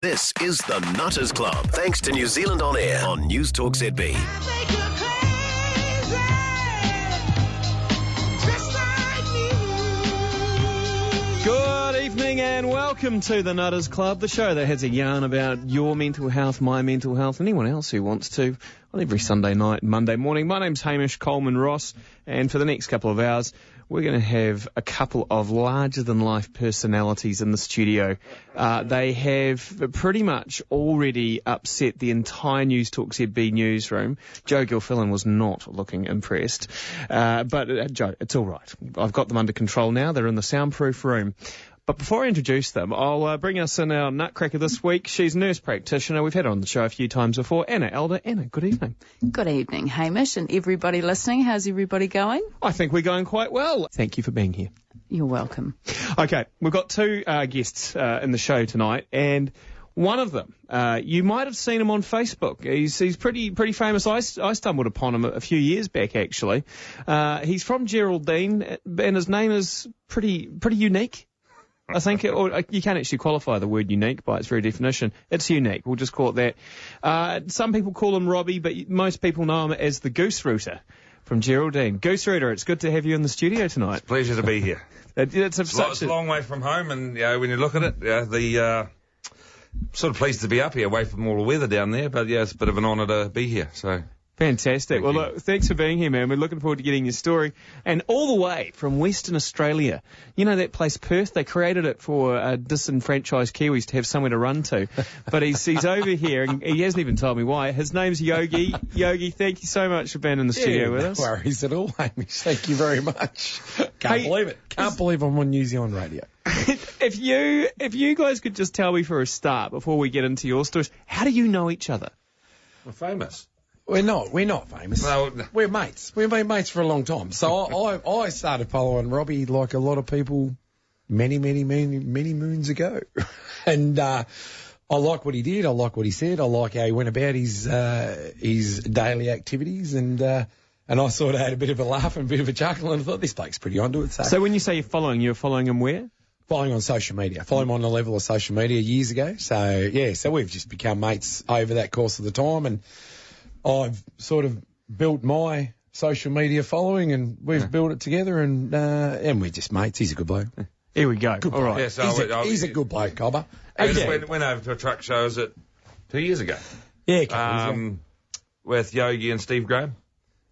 This is the Nutters Club, thanks to New Zealand On Air on News Talk ZB. Good evening and welcome to the Nutters Club, the show that has a yarn about your mental health, my mental health, anyone else who wants to, on every Sunday night and Monday morning. My name's Hamish Coleman-Ross, and for the next couple of hours, we're going to have a couple of larger-than-life personalities in the studio. They have pretty much already upset the entire News Talk ZB newsroom. Joe Gilfillan was not looking impressed. But Joe, it's all right. I've got them under control now. They're in the soundproof room. But before I introduce them, I'll bring us in our nutcracker this week. She's a nurse practitioner. We've had her on the show a few times before. Anna Elder. Anna, good evening. Good evening, Hamish, and everybody listening. How's everybody going? I think we're going quite well. Thank you for being here. You're welcome. Okay, we've got two guests in the show tonight, and one of them, you might have seen him on Facebook. He's pretty famous. I stumbled upon him a few years back, actually. He's from Geraldine, and his name is pretty unique. I think, or you can't actually qualify the word unique by its very definition. It's unique. We'll just call it that. Some people call him Robbie, but most people know him as the Gooserooter from Geraldine. Gooserooter, it's good to have you in the studio tonight. It's a pleasure to be here. It's a long way from home, and when you look at it, sort of pleased to be up here, away from all the weather down there. But it's a bit of an honour to be here. So. Fantastic. Well, look, thanks for being here, man. We're looking forward to getting your story. And all the way from Western Australia, you know that place Perth? They created it for disenfranchised Kiwis to have somewhere to run to. But he's over here, and he hasn't even told me why. His name's Yogi. Yogi, thank you so much for being in the studio with us. No worries at all, Hamish. Thank you very much. Can't believe it. Can't believe I'm on New Zealand radio. If you guys could just tell me for a start, before we get into your stories, how do you know each other? We're famous. We're not famous. No. We're mates. We've been mates for a long time. So I started following Robbie like a lot of people many moons ago. And I like what he did. I like what he said. I like how he went about his daily activities. And I sort of had a bit of a laugh and a bit of a chuckle, and I thought, this bloke's pretty onto it. So when you say you're following him where? Following on social media. Follow him on the level of social media years ago. So we've just become mates over that course of the time, and I've sort of built my social media following, and we've built it together, and we're just mates. He's a good bloke. Here we go. Good all bloke. right. Yeah, so he's a good bloke, Cobber. Went over to a truck show, was it 2 years ago? Yeah, with Yogi and Steve Graham.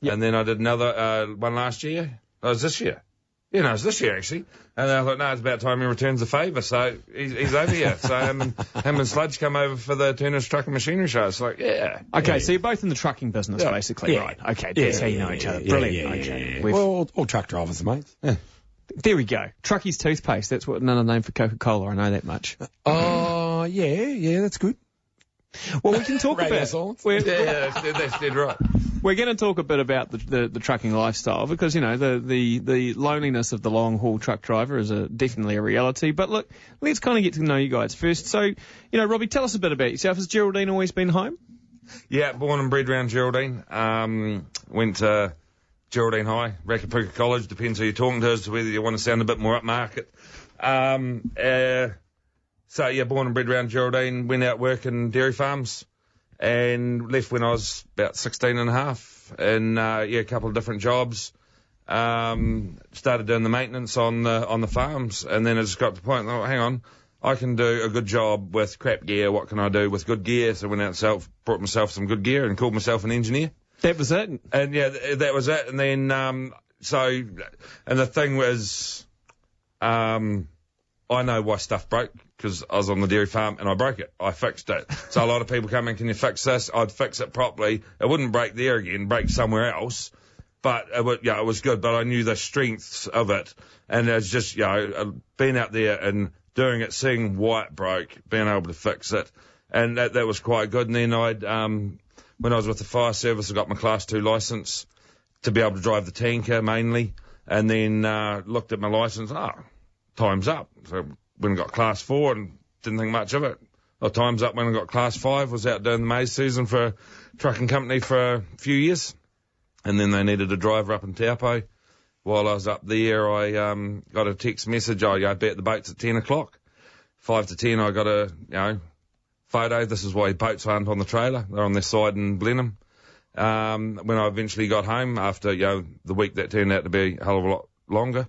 Yep. And then I did another one last year. Oh, it was this year. Yeah, no, it was this year, actually. And I thought, no, it's about time he returns the favour. So he's over here. So him and Sludge come over for the Turners Truck and Machinery Show. It's like, yeah. Okay, so you're both in the trucking business, basically, yeah. Right? Okay, that's how you know each other. Brilliant. Okay. Well, all truck drivers are mates. Yeah. There we go. Truckie's toothpaste. That's another name for Coca-Cola. I know that much. Oh, yeah, that's good. Well, we can talk about that's dead right. We're going to talk a bit about the trucking lifestyle, because, you know, the loneliness of the long-haul truck driver is definitely a reality. But look, let's kind of get to know you guys first. So, you know, Robbie, tell us a bit about yourself. Has Geraldine always been home? Yeah, born and bred around Geraldine. Went to Geraldine High, Rakapuka College, depends who you're talking to as to whether you want to sound a bit more upmarket. Born and bred around Geraldine, went out working dairy farms, and left when I was about 16 and a half, and a couple of different jobs. Started doing the maintenance on the farms, and then it just got to the point, oh, hang on, I can do a good job with crap gear. What can I do with good gear? So I went out brought myself some good gear and called myself an engineer. That was it? And that was it. And then, and the thing was, I know why stuff broke, because I was on the dairy farm and I broke it. I fixed it. So a lot of people come in, can you fix this? I'd fix it properly. It wouldn't break there again, break somewhere else. But it was good. But I knew the strengths of it. And it's just, being out there and doing it, seeing why it broke, being able to fix it. And that was quite good. And then when I was with the fire service, I got my Class 2 licence to be able to drive the tanker mainly. And then looked at my licence, time's up. So when I got Class 4 and didn't think much of it. Well, time's up when I got Class 5, was out doing the maize season for a trucking company for a few years. And then they needed a driver up in Taupo. While I was up there, I got a text message, I be at the boats at 10 o'clock. 5 to 10, I got a, photo. This is why boats aren't on the trailer. They're on their side in Blenheim. When I eventually got home after, the week that turned out to be a hell of a lot longer,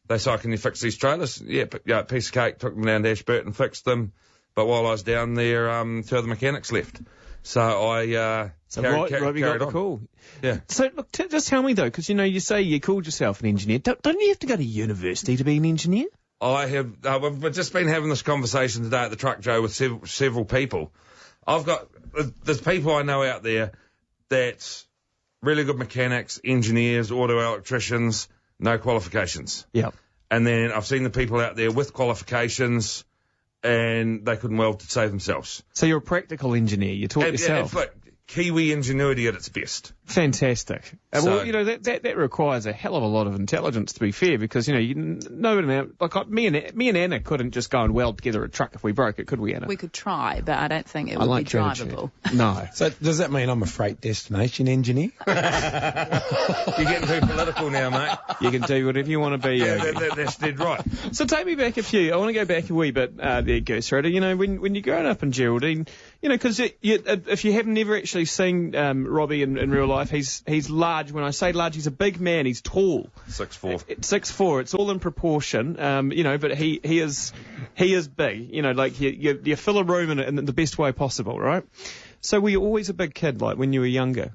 they said, can you fix these trailers? Yeah, piece of cake, took them down to Ashburton, fixed them. But while I was down there, 2 of the mechanics left. So I carried got on. the call. Yeah. So look, just tell me though, because you say you called yourself an engineer. Don't you have to go to university to be an engineer? I have. We've just been having this conversation today at the truck, Joe, with several people. There's people I know out there that's really good mechanics, engineers, auto electricians, no qualifications. Yep. And then I've seen the people out there with qualifications, and they couldn't weld to save themselves. So you're a practical engineer. You taught yourself. It's like Kiwi ingenuity at its best. Fantastic. So- Well, that requires a hell of a lot of intelligence, to be fair, because, me and Anna couldn't just go and weld together a truck if we broke it, could we, Anna? We could try, but I don't think it would like be drivable. No. So does that mean I'm a freight destination engineer? You're getting too political now, mate. You can do whatever you want to be. That's dead right. So take me back I want to go back a wee bit there, Gooserooter. When you're growing up in Geraldine, because if you have never actually seen Robbie in real life, he's large. When I say large, he's a big man. He's tall. 6'4". 6'4". It's all in proportion. But he is big. You fill a room in the best way possible, right? So were you always a big kid, like when you were younger?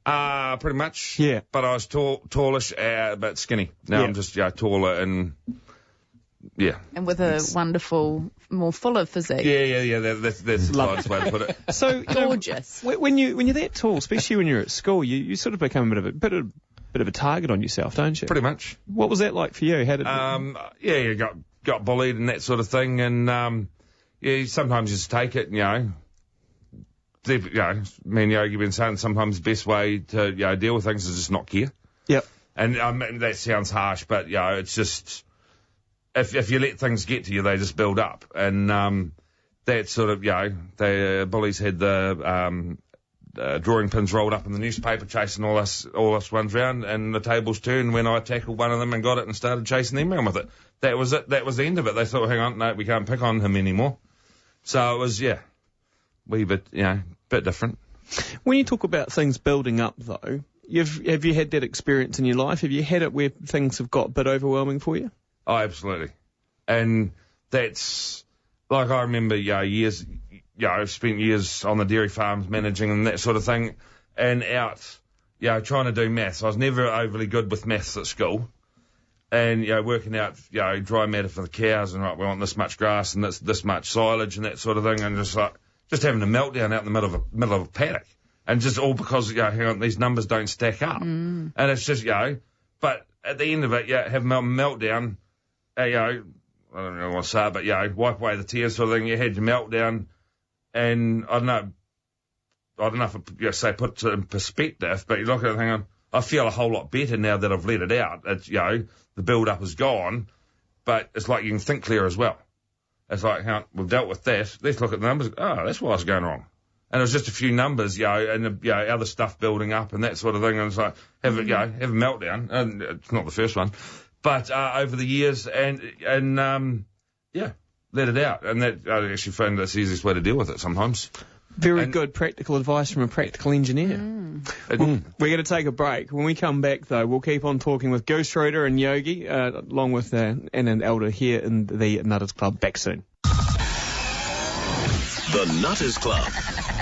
Pretty much. Yeah. But I was tallish, but skinny. Now I'm just taller and yeah. And with a wonderful, more fuller physique. Yeah. That's the lightest way to put it. So Gorgeous. When you're that tall, especially when you're at school, you sort of become a bit of a target on yourself, don't you? Pretty much. What was that like for you? How did you got bullied and that sort of thing, and sometimes you just take it, me and Yogi been saying sometimes the best way to deal with things is just not care. Yep. And that sounds harsh, but it's just if you let things get to you, they just build up, and that sort of the bullies had the drawing pins rolled up in the newspaper chasing all us ones round, and the tables turned when I tackled one of them and got it and started chasing them around with it. That was it. That was the end of it. They thought, hang on, no, we can't pick on him anymore. So it was wee bit bit different. When you talk about things building up, though, have you had that experience in your life? Have you had it where things have got a bit overwhelming for you? Oh, absolutely. And that's, like, I remember, years, I've spent years on the dairy farms managing and that sort of thing, and out, trying to do maths. I was never overly good with maths at school. And, working out, dry matter for the cows, and, we want this much grass and this much silage and that sort of thing, and just having a meltdown out in the middle of a paddock. And just all because, hang on, these numbers don't stack up. And it's just, but at the end of it, have a meltdown, I don't know what to say, but, wipe away the tears sort of thing. You had your meltdown, and I don't know if it, puts it in perspective, but you look at it, hang on, I feel a whole lot better now that I've let it out. It's, the build-up is gone, but it's like you can think clear as well. It's like, hang on, we've dealt with that. Let's look at the numbers. Oh, that's why it's going wrong. And it was just a few numbers, and other stuff building up and that sort of thing. And it's like, have a meltdown. And it's not the first one. But over the years, and let it out. And that I actually find that's the easiest way to deal with it sometimes. Very good practical advice from a practical engineer. We're going to take a break. When we come back, though, we'll keep on talking with Gooserooter and Yogi, along with Anna and Elder here in the Nutters Club. Back soon. The Nutters Club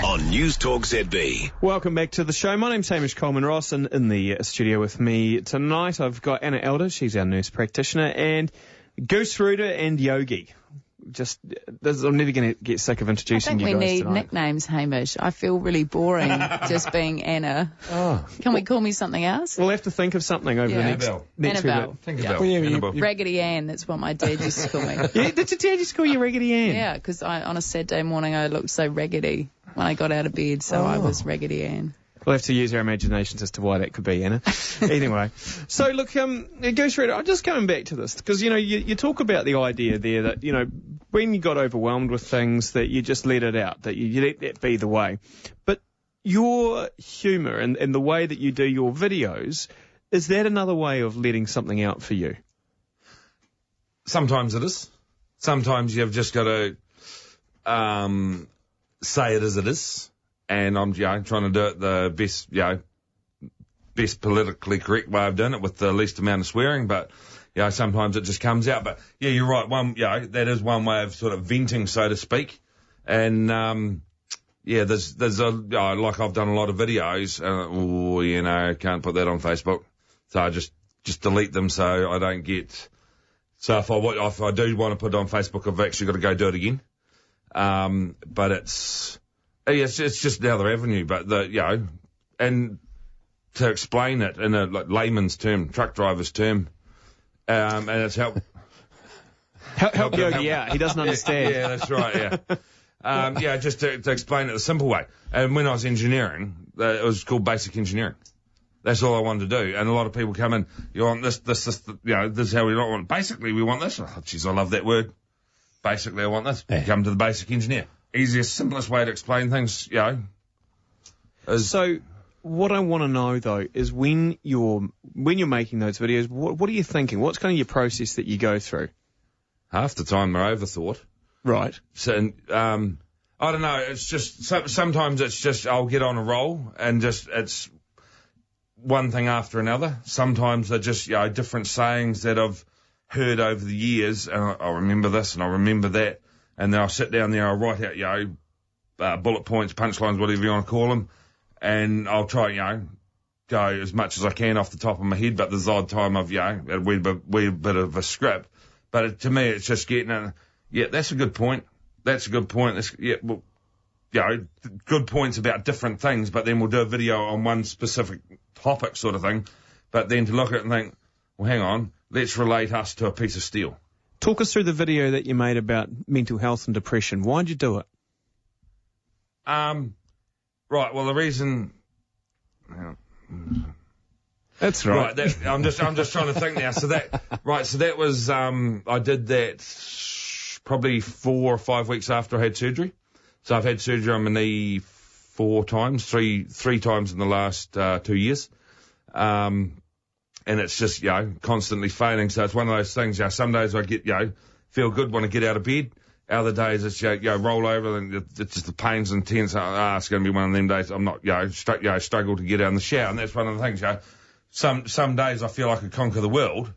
on News Talk ZB. Welcome back to the show. My name's Hamish Coleman-Ross, and in the studio with me tonight I've got Anna Elder, she's our nurse practitioner, and Gooserooter and Yogi. I'm never going to get sick of introducing you guys I think we need tonight. nicknames, Hamish. I feel really boring just being Anna. Oh. Can we call me something else? We'll have to think of something over the next few Annabelle. bit. Annabelle. Raggedy Ann, that's what my dad used to call me. Yeah, did your dad just call you Raggedy Ann? Yeah, because on a Saturday morning I looked so raggedy when I got out of bed, so I was Raggedy Ann. We'll have to use our imaginations as to why that could be, Anna. Anyway, so look, Gooserooter, I'm just coming back to this because, you talk about the idea there that, when you got overwhelmed with things that you just let it out, that you let that be the way. But your humour and the way that you do your videos, is that another way of letting something out for you? Sometimes it is. Sometimes you've just got to say it as it is, and I'm trying to do it the best politically correct way of doing it with the least amount of swearing, but sometimes it just comes out. But yeah, you're right. That is one way of sort of venting, so to speak. And there's like I've done a lot of videos, can't put that on Facebook, so I just delete them so I don't get. So if I do want to put it on Facebook, I've actually got to go do it again. But it's just another avenue. But and to explain it in a layman's term, truck driver's term, and it's help Yogi out. He doesn't understand. Yeah, that's right. Yeah. Just to explain it the simple way. And when I was engineering, it was called basic engineering. That's all I wanted to do. And a lot of people come in, you want this, this is how we don't want. Basically, we want this. Oh, geez, I love that word. Basically, I want this. Yeah. Come to the basic engineer. Easiest, simplest way to explain things, So, what I want to know though is when you're making those videos, what are you thinking? What's kind of your process that you go through? Half the time they're overthought. Right. So, I don't know. It's just sometimes it's just I'll get on a roll and it's one thing after another. Sometimes they're just different sayings that I've heard over the years, and I remember this and I remember that, and then I'll sit down there, I'll write out bullet points, punchlines, whatever you want to call them, and I'll try go as much as I can off the top of my head. But there's the odd time I've a wee bit of a script. But to me, it's just getting that's a good point. That's a good point. Good points about different things, but then we'll do a video on one specific topic sort of thing. But then to look at it and think, well, hang on, let's relate us to a piece of steel. Talk us through the video that you made about mental health and depression. Why'd you do it? Right, well, the reason... That's right. I'm just trying to think now. So that was, I did that probably 4 or 5 weeks after I had surgery. So I've had surgery on my knee 4 times, three times in the last 2 years. And it's just, constantly failing. So it's one of those things, some days I get, feel good, want to get out of bed. Other days it's, roll over and it's just the pain's intense. It's going to be one of them days I'm not, struggle to get out in the shower. And that's one of the things, some days I feel I could conquer the world.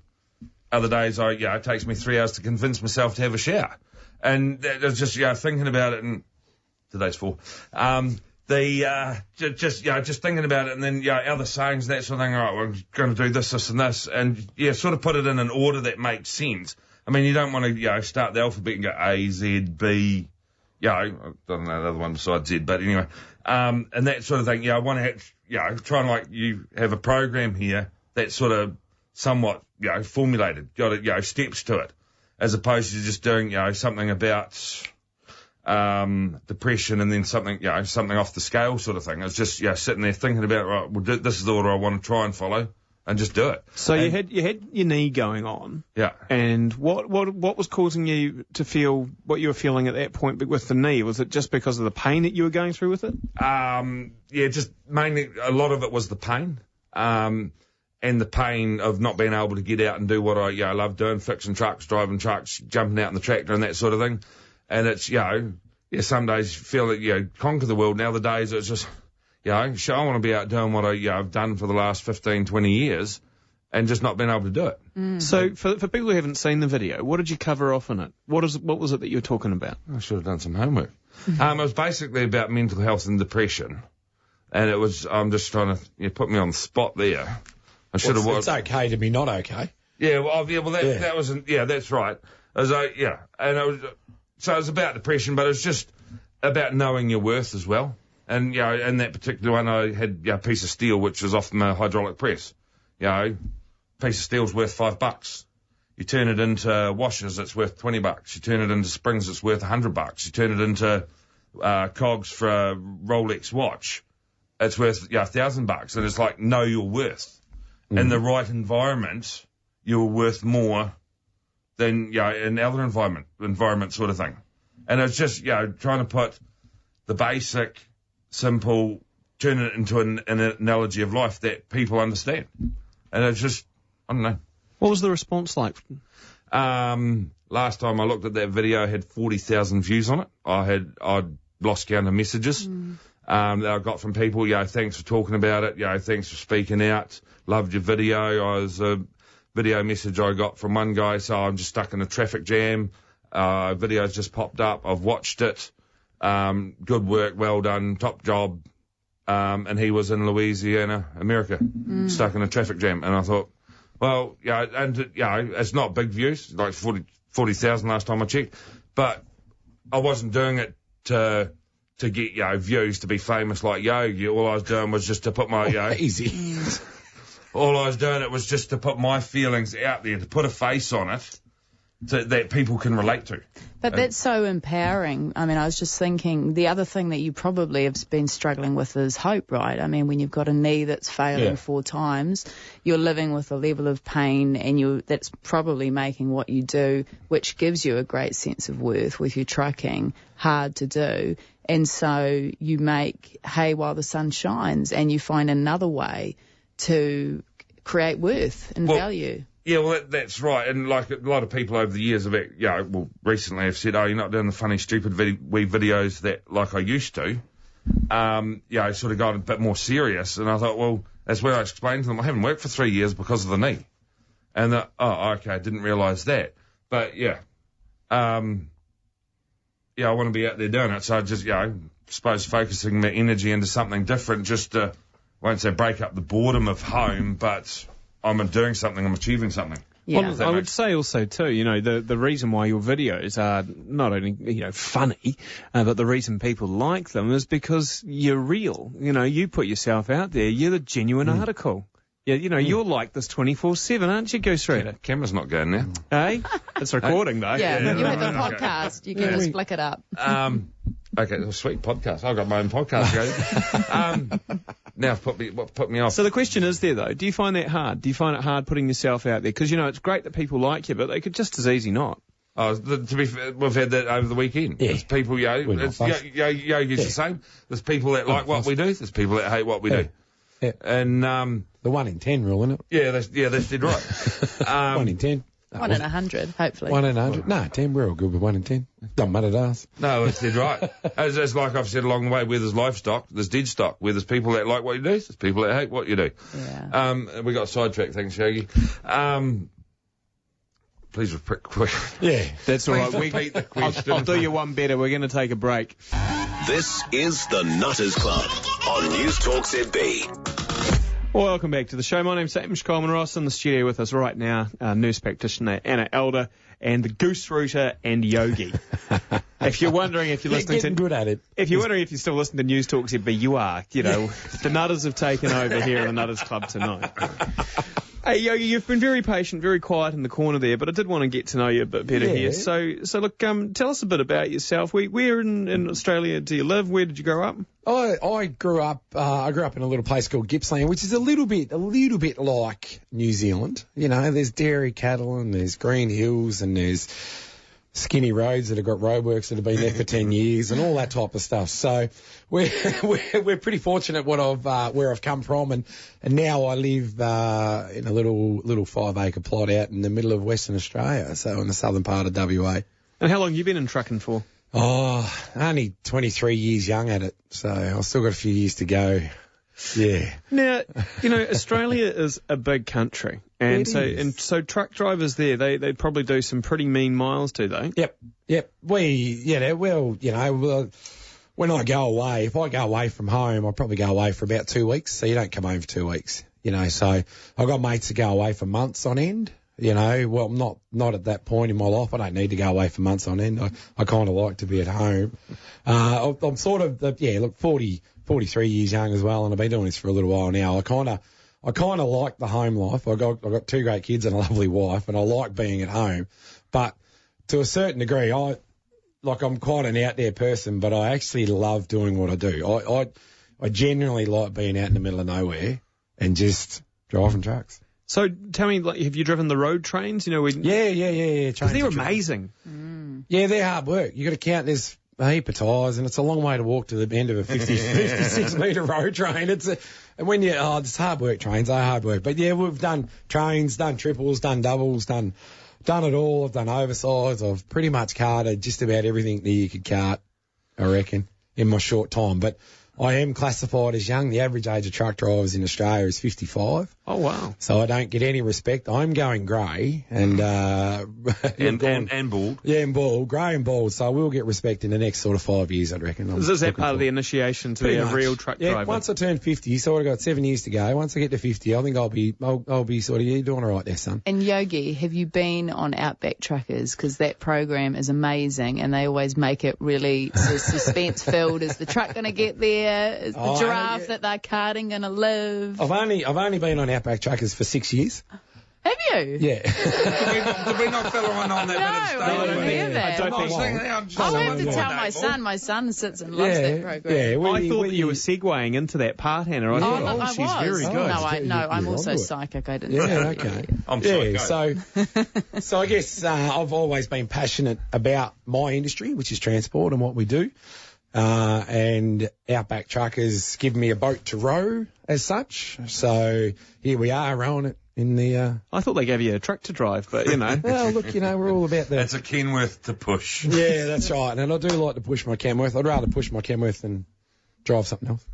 Other days it takes me 3 hours to convince myself to have a shower. And it's just, thinking about it, and today's 4. Just thinking about it, and then, other sayings, that sort of thing. All right, well, I'm going to do this, this, and this. And, sort of put it in an order that makes sense. I mean, you don't want to, start the alphabet and go A, Z, B, I don't know the other one besides Z, but anyway. And that sort of thing. I want to, try and you have a program here that's sort of somewhat, formulated, got steps to it, as opposed to just doing, something about, depression and then something off the scale sort of thing. It's just, sitting there thinking about, right, well, this is the order I want to try and follow, and just do it. So you had your knee going on. Yeah. And what was causing you to feel what you were feeling at that point with the knee? Was it just because of the pain that you were going through with it? Just mainly a lot of it was the pain. And the pain of not being able to get out and do what I love doing, fixing trucks, driving trucks, jumping out in the tractor and that sort of thing. And it's, some days you feel that, conquer the world. And other days it's just, I want to be out doing what I've done for the last 15, 20 years and just not being able to do it. Mm. So for people who haven't seen the video, what did you cover off in it? What was it that you were talking about? I should have done some homework. It was basically about mental health and depression. And it was, I'm just trying to, put me on the spot there. I should have. It's okay to be not okay. Yeah, that wasn't. Yeah, that's right. And so it was about depression, but it was just about knowing your worth as well. And in that particular one, I had a piece of steel which was off my hydraulic press. Piece of steel's worth $5. You turn it into washers, it's worth $20. You turn it into springs, it's worth $100. You turn it into cogs for a Rolex watch, it's worth $1,000. And it's like, know your worth. In the right environment, you're worth more than, in other environment sort of thing. And it's just, trying to put the basic, simple, turn it into an analogy of life that people understand. And it's just, I don't know. What was the response like? last time I looked at that video, I had 40,000 views on it. I'd lost count of messages that I got from people. Thanks for talking about it. Thanks for speaking out. Loved your video. I was a video message I got from one guy. So I'm just stuck in a traffic jam. Video's just popped up. I've watched it. Good work. Well done. Top job. And he was in Louisiana, America, stuck in a traffic jam. And I thought, well, it's not big views, like 40,000 last time I checked, but I wasn't doing it to get, views to be famous like Yogi. All I was doing was just to put my, Easy. all I was doing it was just to put my feelings out there, to put a face on it that people can relate to. But that's so empowering. I mean, I was just thinking the other thing that you probably have been struggling with is hope, right? I mean, when you've got a knee that's failing 4 times, you're living with a level of pain, and that's probably making what you do, which gives you a great sense of worth with your trucking, hard to do. And so you make hay while the sun shines, and you find another way to create worth and value. Yeah, well, that's right. And like a lot of people over the years have, recently have said, you're not doing the funny, stupid wee videos that like I used to. Sort of got a bit more serious. And I thought, well, that's where I explained to them, I haven't worked for 3 years because of the knee. And okay, I didn't realise that. But I want to be out there doing it. So I just, suppose focusing my energy into something different, just to, I won't say break up the boredom of home, but I'm doing something, I'm achieving something. Yeah. Well, I would say also too, the reason why your videos are not only, funny, but the reason people like them is because you're real. You put yourself out there. You're the genuine article. Yeah, you're like this 24/7, aren't you, Gooserooter? Camera's not going now. Hey? It's recording, though. Yeah, you have a podcast. You can just flick it up. Okay, well, sweet podcast. I've got my own podcast going. Now put me off. So the question is there, though, do you find that hard? Do you find it hard putting yourself out there? Because, it's great that people like you, but they could just as easy not. To be fair, we've had that over the weekend. Yeah. There's people, Yogi's the same. There's people that like what we do. There's people that hate what we do. Yeah. And the 1 in 10 rule, isn't it? yeah, that's dead right. 1 in 10. 1 in 100, hopefully. 1 in 100. No, 10, we're all good with 1 in 10. Don't matter to us. No, it's dead right. It's like I've said along the way, where there's livestock, there's dead stock. Where there's people that like what you do, there's people that hate what you do. Yeah. We got sidetracked, thanks, Yogi. Please repeat quick. Yeah. That's all right. Repeat the question. I'll do you one better. We're going to take a break. This is the Nutters Club on News Talk ZB. Welcome back to the show. My name's Hamish Coleman-Ross. In the studio with us right now, nurse practitioner Anna Elder and the Gooserooter and Yogi. If you're wondering if you're listening to... good at it. If you're wondering if you're still listening to News Talk ZB, you are. The Nutters have taken over here in the Nutters Club tonight. Hey, Yogi, you've been very patient, very quiet in the corner there, but I did want to get to know you a bit better here. So look, tell us a bit about yourself. Where in Australia do you live? Where did you grow up? I grew up in a little place called Gippsland, which is a little bit like New Zealand. There's dairy cattle and there's green hills and there's skinny roads that have got roadworks that have been there for 10 years and all that type of stuff. So we're pretty fortunate where I've come from, and now I live in a little 5 acre plot out in the middle of Western Australia, so in the southern part of WA. And how long have you been in trucking for? Only 23 years young at it, so I've still got a few years to go. Yeah. Now, Australia is a big country, and so truck drivers there, they probably do some pretty mean miles, do they? Yep. When I go away, if I go away from home, I probably go away for about 2 weeks, so you don't come home for 2 weeks, so I've got mates that go away for months on end. Well, not at that point in my life. I don't need to go away for months on end. I kind of like to be at home. I'm sort of 43 years young as well, and I've been doing this for a little while now. I kind of like the home life. I've got 2 great kids and a lovely wife, and I like being at home. But to a certain degree, I'm quite an out there person, but I actually love doing what I do. I genuinely like being out in the middle of nowhere and just driving trucks. So tell me, have you driven the road trains? Yeah. Because they're amazing. Yeah, they're hard work. You got to count. There's a heap of tyres, and it's a long way to walk to the end of a 56 metre road train. It's hard work. Trains are hard work. But yeah, we've done trains, done triples, done doubles, done done it all. I've done oversize. I've pretty much carted just about everything that you could cart, I reckon, in my short time. But I am classified as young. The average age of truck drivers in Australia is 55. Oh, wow. So I don't get any respect. I'm going grey and and bald. Yeah, and bald, grey and bald. So I will get respect in the next sort of 5 years, I reckon. Is that part of the initiation to be a real truck driver? Once I turn 50, so I've got 7 years to go. Once I get to 50, I think I'll be sort of, you're doing all right there, son. And Yogi, have you been on Outback Truckers? Because that program is amazing, and they always make it really sort of suspense-filled. Is the truck going to get there? Is the giraffe that they're carting going to live? I've only been on Outback Truckers for 6 years. Have you? Yeah. Did we not fill on that bit of I didn't hear that. I'll have to tell my son. My son sits and loves that program. Yeah, I thought that you were segueing into that part, Hannah. I thought, she's very good. No, I'm also psychic. I didn't. Yeah, okay. I'm psycho. So I guess I've always been passionate about my industry, which is transport and what we do. And Outback Truckers give me a boat to row as such. So here we are rowing it in the... I thought they gave you a truck to drive, but, you know. Well, look, we're all about that. That's a Kenworth to push. Yeah, that's right. And I do like to push my Kenworth. I'd rather push my Kenworth than drive something else.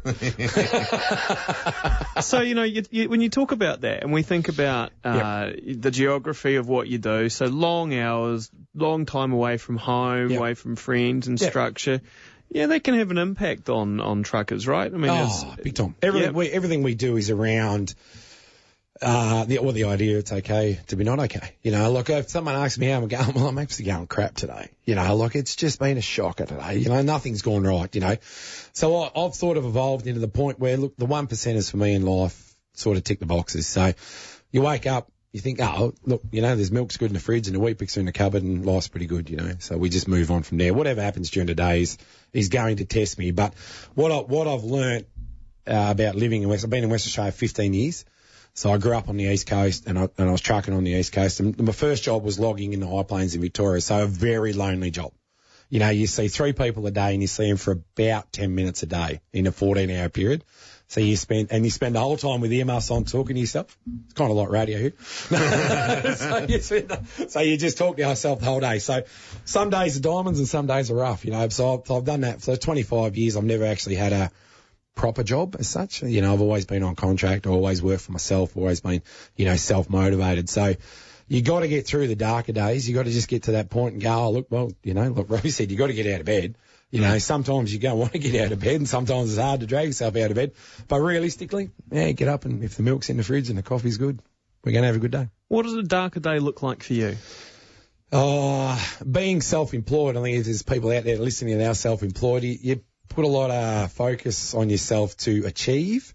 So, when you talk about that and we think about the geography of what you do, so long hours, long time away from home, away from friends and structure... Yeah, that can have an impact on truckers, right? I mean, big time. Everything we do is around the idea it's okay to be not okay. Look, if someone asks me how I'm going, well, I'm actually going crap today. Look, it's just been a shocker today. Nothing's gone right, So I've sort of evolved into the point where, look, the 1%ers for me in life sort of tick the boxes. So you wake up, you think, oh, look, there's milk's good in the fridge and the wheat bix are in the cupboard and life's pretty good, So we just move on from there. Whatever happens during the day is going to test me. But what I've learnt about living in I've been in West Australia 15 years. So I grew up on the East Coast and I was trucking on the East Coast. And my first job was logging in the high plains in Victoria. So a very lonely job. You see 3 people a day and you see them for about 10 minutes a day in a 14-hour period. So you spend the whole time with earmuffs on talking to yourself. It's kind of like radio here. So you just talk to yourself the whole day. So some days are diamonds and some days are rough, So I've done that for 25 years. I've never actually had a proper job as such. I've always been on contract. I've always worked for myself, always been, self-motivated. So you got to get through the darker days. You got to just get to that point and go, look, Robbie said, you got to get out of bed. Sometimes you don't want to get out of bed and sometimes it's hard to drag yourself out of bed. But realistically, get up and if the milk's in the fridge and the coffee's good, we're going to have a good day. What does a darker day look like for you? Being self-employed, I think if there's people out there listening that are self-employed, you put a lot of focus on yourself to achieve.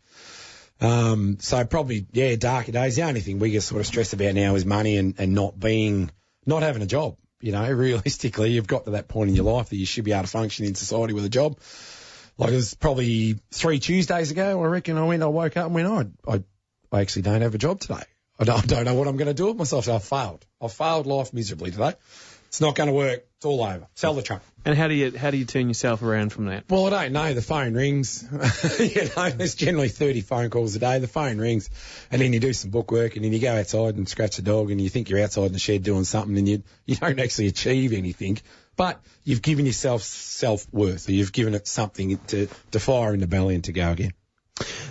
So probably, darker days. The only thing we get sort of stressed about now is money and not having a job. Realistically, you've got to that point in your life that you should be able to function in society with a job. Like it was probably 3 Tuesdays ago, I reckon I woke up and went, I actually don't have a job today. I don't know what I'm going to do with myself. So I failed life miserably today. It's not going to work. It's all over. Sell the truck. And how do you turn yourself around from that? Well, I don't know. The phone rings. There's generally 30 phone calls a day. The phone rings, and then you do some bookwork, and then you go outside and scratch the dog, and you think you're outside in the shed doing something, and you don't actually achieve anything. But you've given yourself self-worth, or you've given it something to fire in the belly and to go again.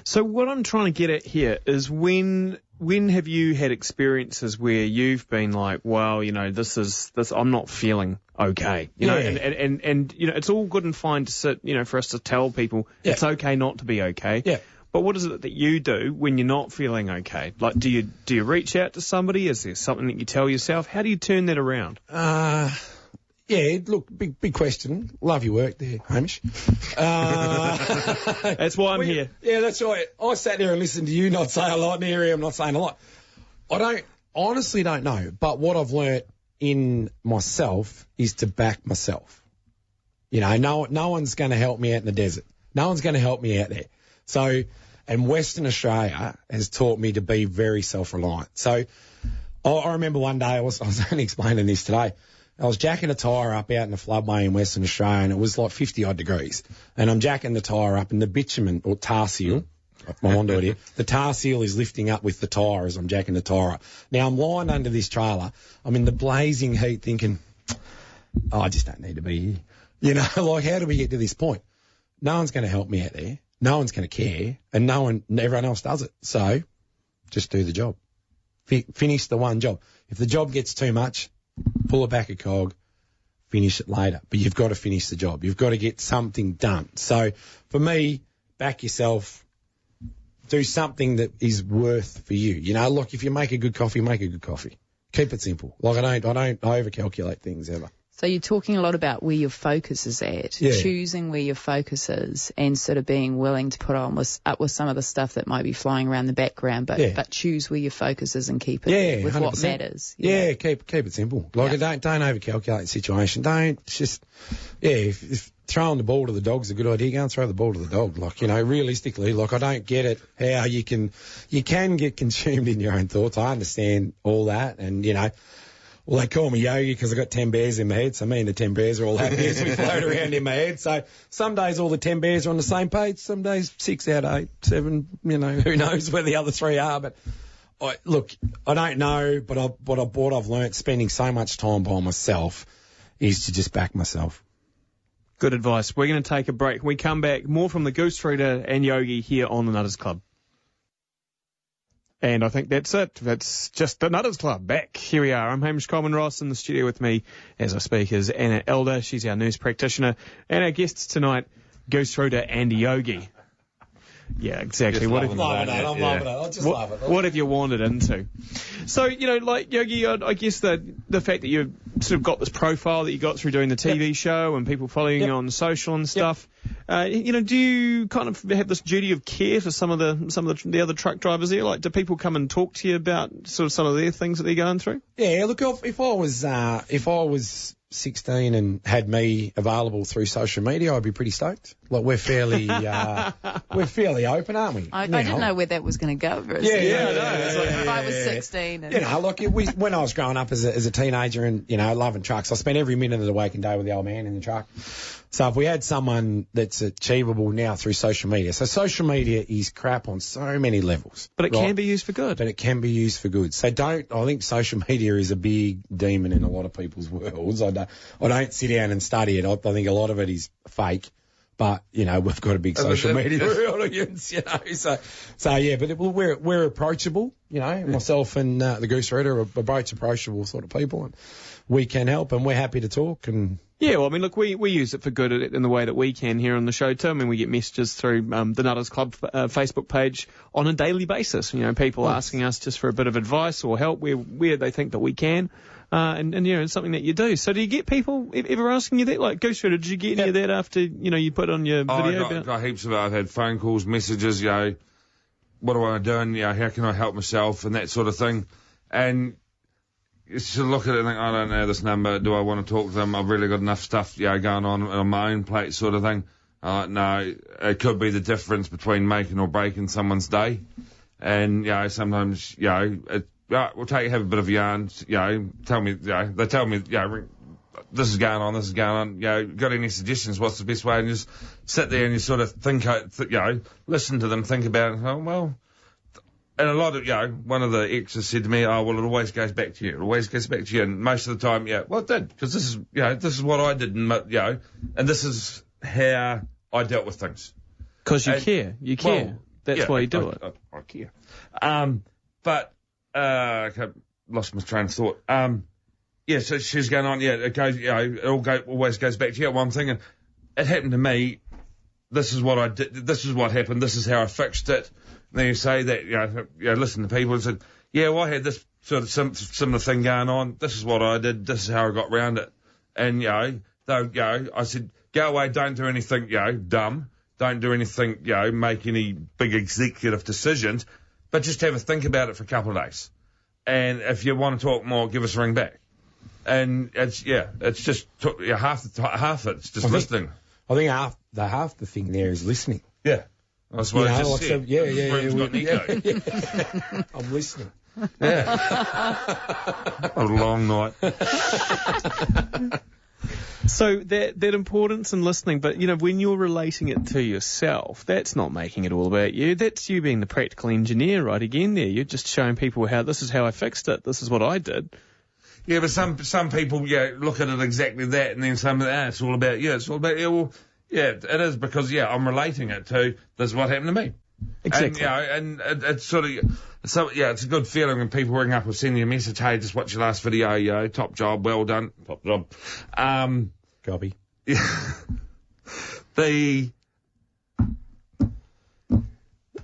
So what I'm trying to get at here is when have you had experiences where you've been like, well, this I'm not feeling okay, and it's all good and fine to sit, for us to tell people it's okay not to be okay. Yeah. But what is it that you do when you're not feeling okay? Like, do you reach out to somebody? Is there something that you tell yourself? How do you turn that around? Yeah, look, big question. Love your work there, Hamish. That's why I'm here. Yeah, that's right. I sat there and listened to you not say a lot, and here I'm not saying a lot. I honestly don't know, but what I've learnt in myself is to back myself. No one's going to help me out in the desert. No one's going to help me out there. So, and Western Australia has taught me to be very self-reliant. So, I remember one day, I was only explaining this today. I was jacking a tyre up out in the floodway in Western Australia and it was like 50 odd degrees. And I'm jacking the tyre up and the bitumen or tar seal I'm onto it here. The tar seal is lifting up with the tyre as I'm jacking the tyre up. Now, I'm lying under this trailer. I'm in the blazing heat thinking, I just don't need to be here. You know, like, how do we get to this point? No one's going to help me out there. No one's going to care. And everyone else does it. So just do the job. Finish the one job. If the job gets too much, pull it back a cog, finish it later. But you've got to finish the job. You've got to get something done. So for me, back yourself. Do something that is worth for you. You know, look, if you make a good coffee, make a good coffee. Keep it simple. Like, I don't overcalculate things ever. So you're talking a lot about where your focus is at, Yeah. choosing where your focus is, and sort of being willing to put up with some of the stuff that might be flying around the background, but choose where your focus is and keep it with 100%. What matters. Yeah, keep it simple. Like, don't overcalculate the situation. Don't just, if throwing the ball to the dog's a good idea, go and throw the ball to the dog. Like, you know, realistically, like, I don't get it how you can get consumed in your own thoughts. I understand all that, and, you know, well, they call me Yogi because I've got 10 bears in my head, so me and the 10 bears are all happy as we float around in my head. So some days all the 10 bears are on the same page, some days 6 out of 8, 7, you know, who knows where the other 3 are. But I don't know, but what I've learnt spending so much time by myself is to just back myself. Good advice. We're going to take a break. When we come back, more from the Gooserooter and Yogi here on the Nutters Club. And I think that's it. That's just the Nutters Club back. Here we are. I'm Hamish Coleman-Ross. In the studio with me as I speak is Anna Elder. She's our news practitioner. And our guests tonight, Gooserooter and Yogi. Yeah, exactly. I'm loving it. I just love it. What have you wandered into? So, you know, like, Yogi, I guess the fact that you've sort of got this profile that you got through doing the TV show and people following you on social and stuff, you know, do you kind of have this duty of care for some of the other truck drivers there? Like, do people come and talk to you about sort of some of their things that they're going through? Yeah, look, if I was 16 and had me available through social media, I'd be pretty stoked. Like, we're fairly open, aren't we? I didn't know where that was going to go. If I was 16. And... You know, like, when I was growing up as a teenager and, you know, loving trucks, I spent every minute of the waking day with the old man in the truck. So if we had someone that's achievable now through social media. So social media is crap on so many levels. But it can be used for good. But it can be used for good. So I think social media is a big demon in a lot of people's worlds. I don't sit down and study it. I think a lot of it is fake. But, you know, we've got a big social media audience, you know. So yeah, but we're approachable, you know. Myself and the Gooserooter are both approachable sort of people, and we can help, and we're happy to talk. And yeah, well, I mean, look, we use it for good in the way that we can here on the show too. I mean, we get messages through the Nutters Club Facebook page on a daily basis. You know, people asking us just for a bit of advice or help where they think that we can. And you know, it's something that you do. So do you get people ever asking you that? Like, Gooserooter, did you get any of that after, you know, you put on your video? I got heaps of it. I've had phone calls, messages, you know, what do I do and, you know, how can I help myself and that sort of thing. And you should look at it and think, I don't know this number. Do I want to talk to them? I've really got enough stuff, you know, going on my own plate sort of thing. No, it could be the difference between making or breaking someone's day. And, you know, sometimes, you know, we'll have a bit of a yarn, you know, they tell me, you know, this is going on, you know, got any suggestions, what's the best way? And just sit there and you sort of think, you know, listen to them, think about it, well, and a lot of, you know, one of the exes said to me, oh, well, it always goes back to you. It always goes back to you. And most of the time, yeah, well, it did, because this is what I did, and, you know, and this is how I dealt with things. Because you care. You care. Well, that's why you do it. I care. But, I lost my train of thought. Yeah, so she's going on, yeah, it goes, you know, it always goes back to you. One thing, and it happened to me. This is what I did. This is what happened. This is how I fixed it. And then you say that, you know, listen to people and said, yeah, well, I had this sort of similar thing going on. This is what I did. This is how I got around it. And, you know, I said, go away, don't do anything, you know, dumb. Don't do anything, you know, make any big executive decisions, but just have a think about it for a couple of days. And if you want to talk more, give us a ring back. And it's just half it's just listening. I think half the thing there is listening. Yeah. That's what I just said. I'm listening. Yeah. A long night. So that importance in listening, but, when you're relating it to yourself, that's not making it all about you. That's you being the practical engineer, right? Again there, you're just showing people this is how I fixed it, this is what I did. Yeah, but some people, look at it exactly that, and then some, it's all about you. It's all about you. Well, yeah, it is because, I'm relating it to this is what happened to me. Exactly. And it's sort of, so, it's a good feeling when people ring up or send you a message, hey, just watch your last video, top job, well done, top job. Copy. Yeah.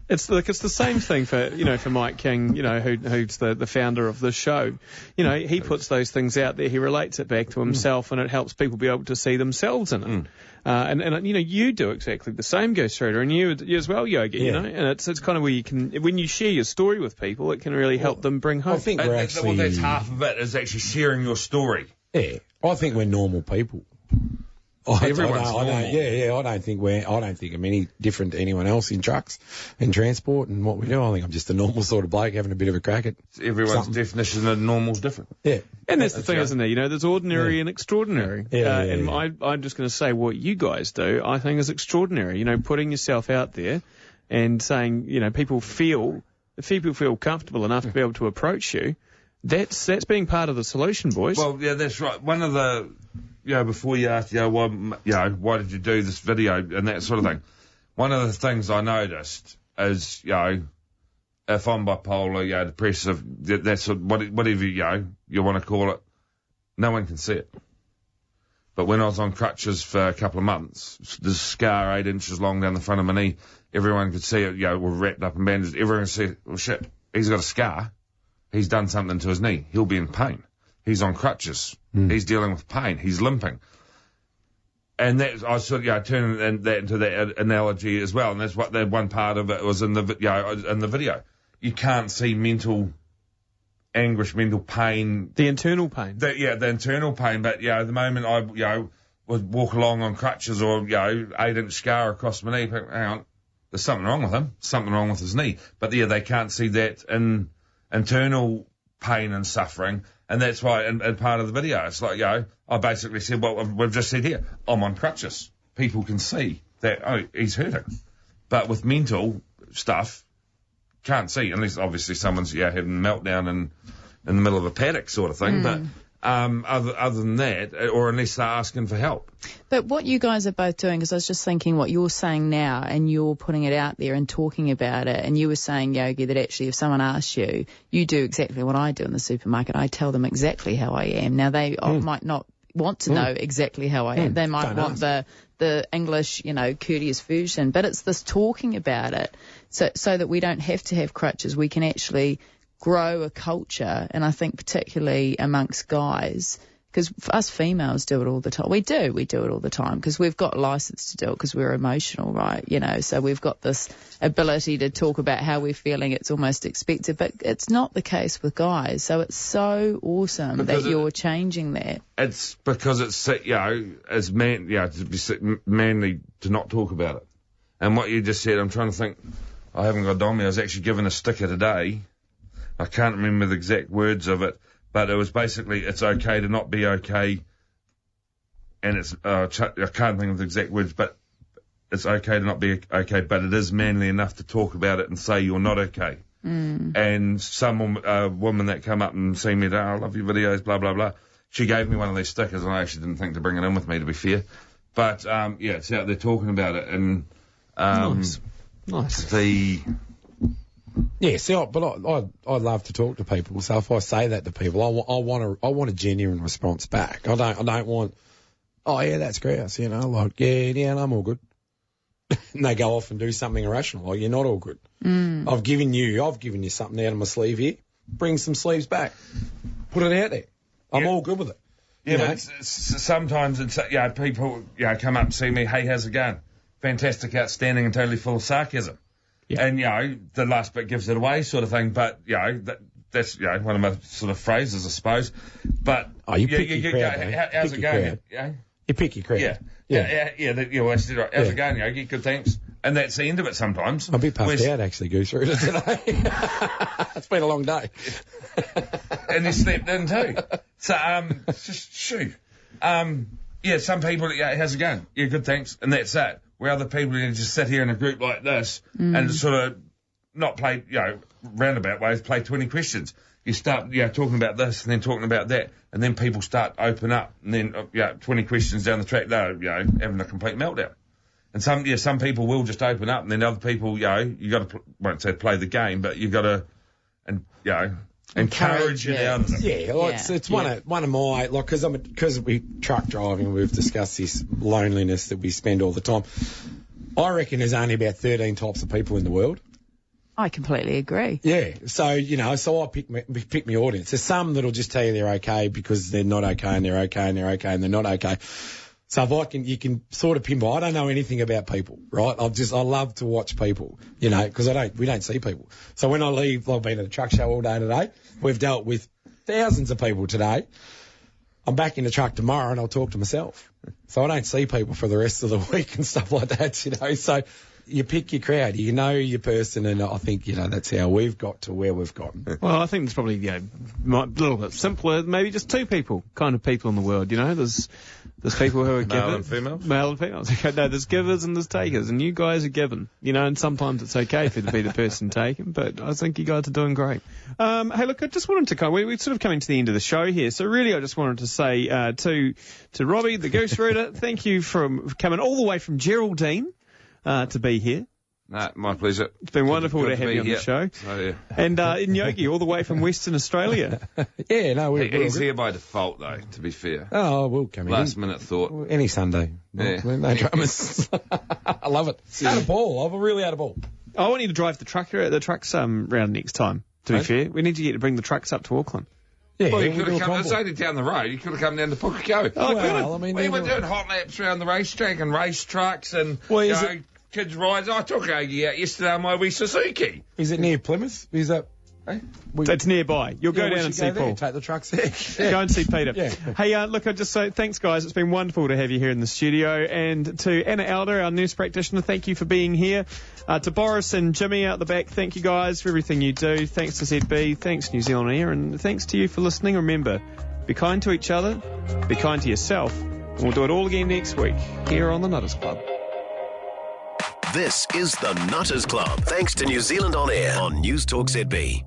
It's the same thing for Mike King, who's the founder of this show. He puts those things out there, he relates it back to himself, and it helps people be able to see themselves in it. And you do exactly the same, Gooserooter, and you as well, Yogi, and it's kind of where you can, when you share your story with people, it can really help them bring home. I think that's half of it, is actually sharing your story. Yeah, I think we're normal people. Everyone's normal. I don't think I'm any different to anyone else in trucks and transport and what we do. I think I'm just a normal sort of bloke having a bit of a crack at everyone's definition of normal is different. Yeah. And that's the thing, isn't there? There's ordinary and extraordinary. And I'm just going to say what you guys do, I think, is extraordinary. Putting yourself out there and saying, if people feel comfortable enough to be able to approach you, that's being part of the solution, boys. Well, yeah, that's right. One of the, before you asked, why did you do this video and that sort of thing, one of the things I noticed is, if I'm bipolar, depressive, that's whatever, you want to call it, no one can see it. But when I was on crutches for a couple of months, there's a scar 8 inches long down the front of my knee, everyone could see it, we're wrapped up in bandages, everyone could see, well, shit, he's got a scar, he's done something to his knee, he'll be in pain. He's on crutches. He's dealing with pain. He's limping. And that, I sort of, turning that into that analogy as well. And that's what that one part of it was in the video. You can't see mental anguish, mental pain. The internal pain. The internal pain. But, the moment I, would walk along on crutches or, 8-inch scar across my knee, hang on, there's something wrong with him. Something wrong with his knee. But, they can't see that in internal pain and suffering. And that's why, and part of the video, it's like, I basically said, well, we've just said here, I'm on crutches. People can see that, he's hurting. But with mental stuff, can't see, unless obviously someone's, having a meltdown in the middle of a paddock sort of thing. But other than that, or unless they're asking for help. But what you guys are both doing, because I was just thinking what you're saying now, and you're putting it out there and talking about it, and you were saying, Yogi, that actually if someone asks you, you do exactly what I do in the supermarket. I tell them exactly how I am. Now, they might not want to know exactly how I am. They might want the English, courteous version. But it's this talking about it so that we don't have to have crutches. We can actually grow a culture, and I think particularly amongst guys, because us females do it all the time. We do it all the time because we've got license to do it because we're emotional, right? So we've got this ability to talk about how we're feeling. It's almost expected, but it's not the case with guys. So it's so awesome because that you're changing that. It's because it's, as man, to be manly to not talk about it. And what you just said, I'm trying to think, I haven't got it on me. I was actually given a sticker today. I can't remember the exact words of it, but it was basically, it's okay to not be okay, and it's, I can't think of the exact words, but it's okay to not be okay, but it is manly enough to talk about it and say you're not okay. And some woman that came up and seen me, I love your videos, blah, blah, blah. She gave me one of these stickers, and I actually didn't think to bring it in with me, to be fair. But, it's out there talking about it, and, Nice. Yeah, see, but I love to talk to people. So if I say that to people, I want a genuine response back. I don't want, oh yeah, that's grouse, like yeah, I'm all good. And they go off and do something irrational. Like, you're not all good. I've given you something out of my sleeve here. Bring some sleeves back. Put it out there. I'm all good with it. Yeah, but sometimes it's people come up and see me. Hey, how's it going? Fantastic, outstanding, and totally full of sarcasm. Yeah. And, the last bit gives it away sort of thing, but, that's, one of my sort of phrases, I suppose. But, you pick your crowd, how's it going? You pick your crowd. Yeah, that's right. How's it going, Yogi? Good, thanks. And that's the end of it sometimes. I'm a bit puffed out, actually, Gooserooter, today. It's been a long day. And you slept in too. So, just shoot. some people, how's it going? Yeah, good, thanks. And that's it. Where other people you just sit here in a group like this and sort of not play, roundabout ways, play 20 questions. You start, talking about this and then talking about that, and then people start to open up, and then, 20 questions down the track, they're, having a complete meltdown. And some people will just open up, and then other people, you got to, won't say play the game, but you've got to, encourage it out of them. Yeah, it's one of my, like, because we truck driving, we've discussed this loneliness that we spend all the time. I reckon there's only about 13 types of people in the world. I completely agree. Yeah, so, so I pick my audience. There's some that'll just tell you they're okay because they're not okay and they're okay and they're okay and they're not okay. So if you can sort of pinpoint. I don't know anything about people, right? I love to watch people, because we don't see people. So when I leave, I've been at a truck show all day today. We've dealt with thousands of people today. I'm back in the truck tomorrow and I'll talk to myself. So I don't see people for the rest of the week and stuff like that, So you pick your crowd, you know your person, and I think, that's how we've got to where we've gotten. Well, I think it's probably, a little bit simpler, maybe just two kind of people in the world, There's people who are givers. Male and females? Male and females. Okay, no, there's givers and there's takers, and you guys are given, and sometimes it's okay for you to be the person taken, but I think you guys are doing great. Hey, look, I just wanted to we're sort of coming to the end of the show here, so really I just wanted to say to Robbie, the Gooserooter, thank you for coming all the way from Geraldine to be here. No, my pleasure. It's been wonderful to have you on the show. Oh, yeah. And in Yogi, all the way from Western Australia. Yeah, no, he's here by default, though, to be fair. Oh, we'll come in. Last minute thought. Any Sunday. Yeah. No dramas. I love it. Had a ball. I've really had a ball. I want you to drive the trucks round next time, to be fair. We need to get to bring the trucks up to Auckland. Yeah, well, you could have come. It's only down the road. You could have come down to Pukekohe. Oh, we were doing hot laps around the racetrack and race trucks and kids' rides. I took Yogi out yesterday on my wee Suzuki. Is it near Plymouth? Is that? It's nearby. You'll go down and see Paul. Take the trucks there. Yeah. Go and see Peter. Yeah. Hey, look, I just say thanks, guys. It's been wonderful to have you here in the studio. And to Anna Elder, our nurse practitioner, thank you for being here. To Boris and Jimmy out the back, thank you guys for everything you do. Thanks to ZB, thanks New Zealand Air, and thanks to you for listening. Remember, be kind to each other, be kind to yourself, and we'll do it all again next week here on the Nutters Club. This is the Nutters Club, thanks to New Zealand On Air on News Talk ZB.